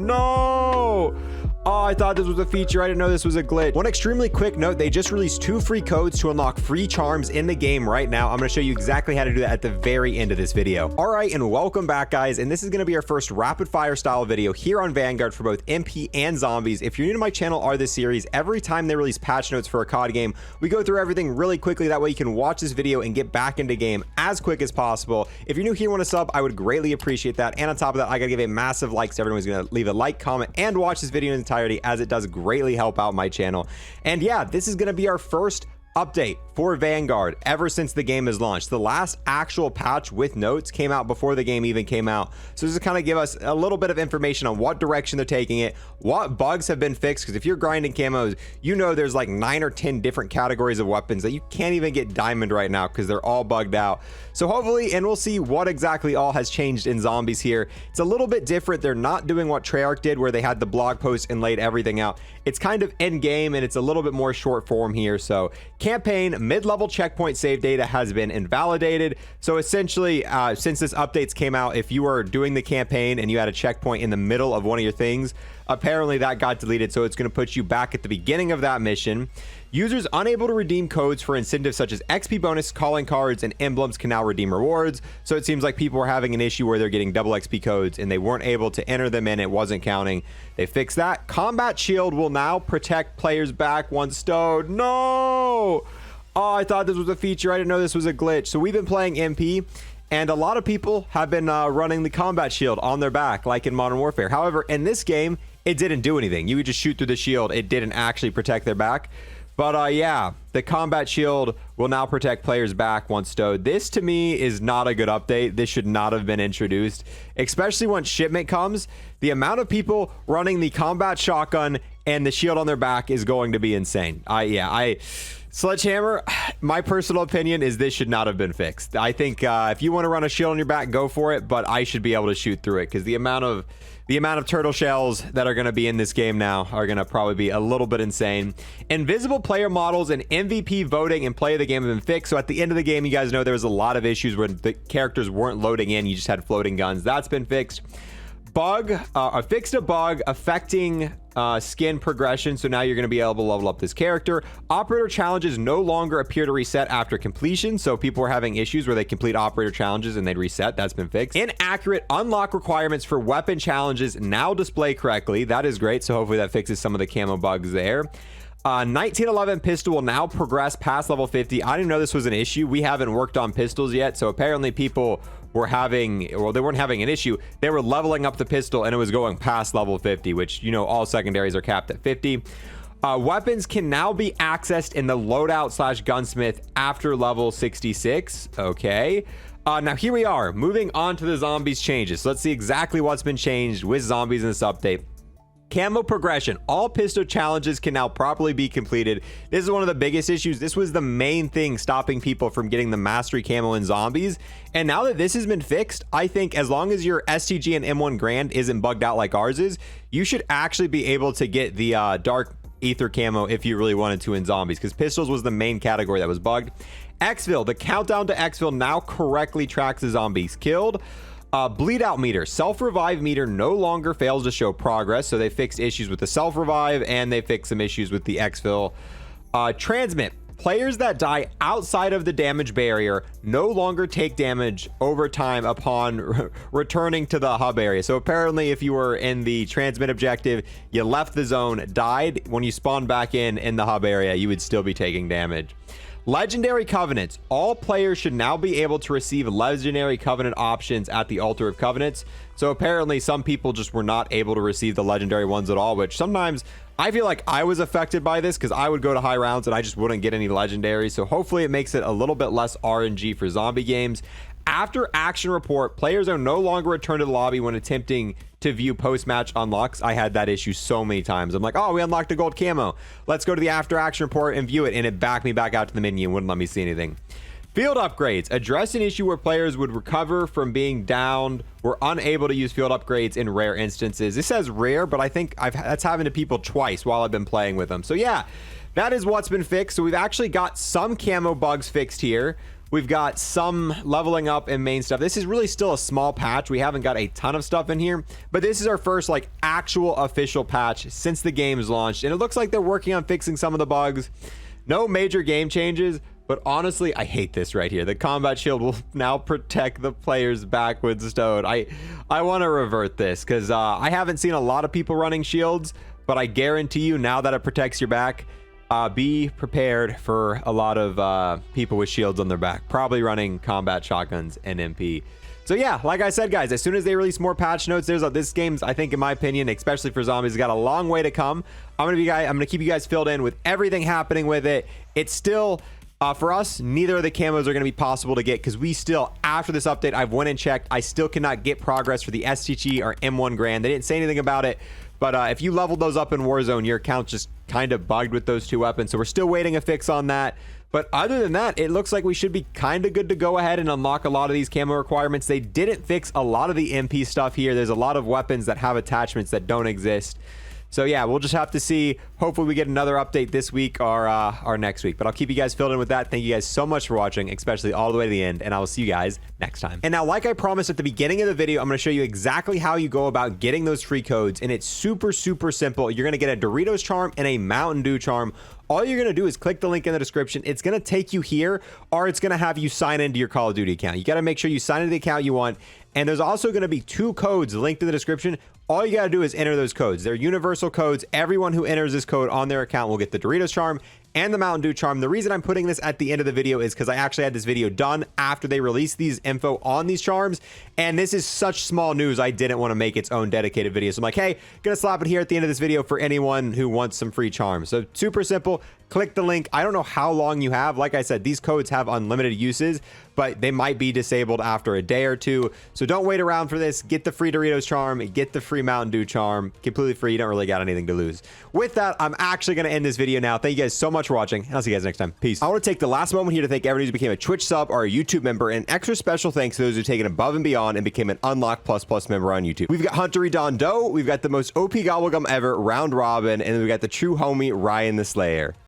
No! Oh, I thought this was a feature. I didn't know this was a glitch. One extremely quick note, they just released 2 free codes to unlock free charms in the game right now. I'm going to show you exactly how to do that at the very end of this video. All right, and welcome back, guys. And this is going to be our first rapid fire style video here on Vanguard for both MP and Zombies. If you're new to my channel or this series, every time they release patch notes for a COD game, we go through everything really quickly. That way you can watch this video and get back into game as quick as possible. If you're new here and want to sub, I would greatly appreciate that. And on top of that, I got to give a massive like, so everyone's going to leave a like, comment, and watch this video in its entirety, as it does greatly help out my channel. And yeah, this is going to be our first update for Vanguard ever since the game is launched. The last actual patch with notes came out before the game even came out, so this is kind of give us a little bit of information on what direction they're taking it, what bugs have been fixed, because if you're grinding camos, you know there's like 9 or 10 different categories of weapons that you can't even get diamond right now because they're all bugged out. So hopefully, and we'll see what exactly all has changed in Zombies here. It's a little bit different. They're not doing what Treyarch did where they had the blog post and laid everything out. It's kind of end game, and it's a little bit more short form here. So campaign mid-level checkpoint save data has been invalidated. So essentially, since this updates came out, if you were doing the campaign and you had a checkpoint in the middle of one of your things, apparently that got deleted. So it's going to put you back at the beginning of that mission. Users unable to redeem codes for incentives such as XP bonus, calling cards, and emblems can now redeem rewards. So it seems like people were having an issue where they're getting double XP codes and they weren't able to enter them in. It wasn't counting. They fixed that. Combat shield will now protect players back once stowed. No! Oh, I thought this was a feature. I didn't know this was a glitch. So we've been playing MP, and a lot of people have been running the combat shield on their back, like in Modern Warfare. However, in this game, it didn't do anything. You would just shoot through the shield. It didn't actually protect their back. But yeah, the combat shield will now protect players back once stowed. This to me is not a good update. This should not have been introduced, especially once shipment comes. The amount of people running the combat shotgun and the shield on their back is going to be insane. Sledgehammer, my personal opinion is this should not have been fixed. I think if you want to run a shield on your back, go for it, but I should be able to shoot through it, because the amount of turtle shells that are going to be in this game now are going to probably be a little bit insane. Invisible player models and MVP voting and play of the game have been fixed. So at the end of the game, you guys know there was a lot of issues where the characters weren't loading in. You just had floating guns. That's been fixed. Fixed a bug affecting skin progression, so now you're going to be able to level up this character. Operator challenges no longer appear to reset after completion, so people were having issues where they complete operator challenges and they'd reset. That's been fixed. Inaccurate unlock requirements for weapon challenges now display correctly. That is great, so hopefully that fixes some of the camo bugs there. 1911 pistol will now progress past level 50. I didn't know this was an issue. We haven't worked on pistols yet, so apparently people were having, well, they weren't having an issue. They were leveling up the pistol and it was going past level 50, which, you know, all secondaries are capped at 50. Weapons can now be accessed in the loadout / gunsmith after level 66. Okay. Now here we are moving on to the Zombies changes. So let's see exactly what's been changed with Zombies in this update. Camo progression. All pistol challenges can now properly be completed. This is one of the biggest issues. This was the main thing stopping people from getting the mastery camo in Zombies. And now that this has been fixed, I think as long as your STG and M1 Grand isn't bugged out like ours is, you should actually be able to get the dark AETHER camo if you really wanted to in Zombies, because pistols was the main category that was bugged. Exfil. The countdown to exfil now correctly tracks the zombies killed. Bleed out meter. Self-revive meter no longer fails to show progress, so they fixed issues with the self-revive and they fixed some issues with the exfil. Transmit. Players that die outside of the damage barrier no longer take damage over time upon returning to the hub area. So apparently if you were in the transmit objective, you left the zone, died, when you spawn back in the hub area, you would still be taking damage. Legendary Covenants. All players should now be able to receive Legendary Covenant options at the Altar of Covenants. So apparently some people just were not able to receive the legendary ones at all, which sometimes I feel like I was affected by this because I would go to high rounds and I just wouldn't get any legendaries. So hopefully it makes it a little bit less RNG for zombie games. After action report, players are no longer returned to the lobby when attempting to view post-match unlocks. I had that issue so many times. I'm like, oh, we unlocked a gold camo. Let's go to the after action report and view it. And it backed me back out to the menu and wouldn't let me see anything. Field upgrades. Address an issue where players would recover from being downed, were unable to use field upgrades in rare instances. This says rare, but I think that's happened to people twice while I've been playing with them. So yeah, that is what's been fixed. So we've actually got some camo bugs fixed here. We've got some leveling up and main stuff. This is really still a small patch. We haven't got a ton of stuff in here, but this is our first like actual official patch since the game's launched. And it looks like they're working on fixing some of the bugs. No major game changes, but honestly, I hate this right here. The combat shield will now protect the player's back with stone. I want to revert this because I haven't seen a lot of people running shields, but I guarantee you now that it protects your back, be prepared for a lot of people with shields on their back, probably running combat shotguns and MP. So yeah, like I said, guys, as soon as they release more patch notes, this game's, I think, in my opinion, especially for zombies, got a long way to come. I'm gonna keep you guys filled in with everything happening with it. It's still for us, neither of the camos are going to be possible to get because we still, after this update, I've went and checked, I still cannot get progress for the STG or M1 Grand. They didn't say anything about it, but if you leveled those up in Warzone, your account's just kind of bugged with those two weapons. So we're still waiting a fix on that. But other than that, it looks like we should be kind of good to go ahead and unlock a lot of these camo requirements. They didn't fix a lot of the MP stuff here. There's a lot of weapons that have attachments that don't exist. So yeah, we'll just have to see. Hopefully we get another update this week or next week. But I'll keep you guys filled in with that. Thank you guys so much for watching, especially all the way to the end. And I will see you guys next time. And now, like I promised at the beginning of the video, I'm going to show you exactly how you go about getting those free codes. And it's super, super simple. You're going to get a Doritos charm and a Mountain Dew charm. All you're going to do is click the link in the description. It's going to take you here, or it's going to have you sign into your Call of Duty account. You got to make sure you sign into the account you want. And there's also going to be 2 codes linked in the description. All you got to do is enter those codes. They're universal codes. Everyone who enters this code on their account will get the Doritos charm and the Mountain Dew charm. The reason I'm putting this at the end of the video is because I actually had this video done after they released these info on these charms. And this is such small news, I didn't want to make its own dedicated video. So I'm like, hey, gonna slap it here at the end of this video for anyone who wants some free charms. So super simple. Click the link. I don't know how long you have. Like I said, these codes have unlimited uses, but they might be disabled after a day or two. So don't wait around for this. Get the free Doritos charm, get the free Mountain Dew charm, completely free. You don't really got anything to lose. With that, I'm actually going to end this video now. Thank you guys so much for watching, and I'll see you guys next time. Peace. I want to take the last moment here to thank everybody who became a Twitch sub or a YouTube member, and extra special thanks to those who've taken above and beyond and became an Unlock Plus Plus member on YouTube. We've got Hunter Don Doe, we've got the most OP Gobblegum ever, Round Robin, and then we've got the true homie, Ryan the Slayer.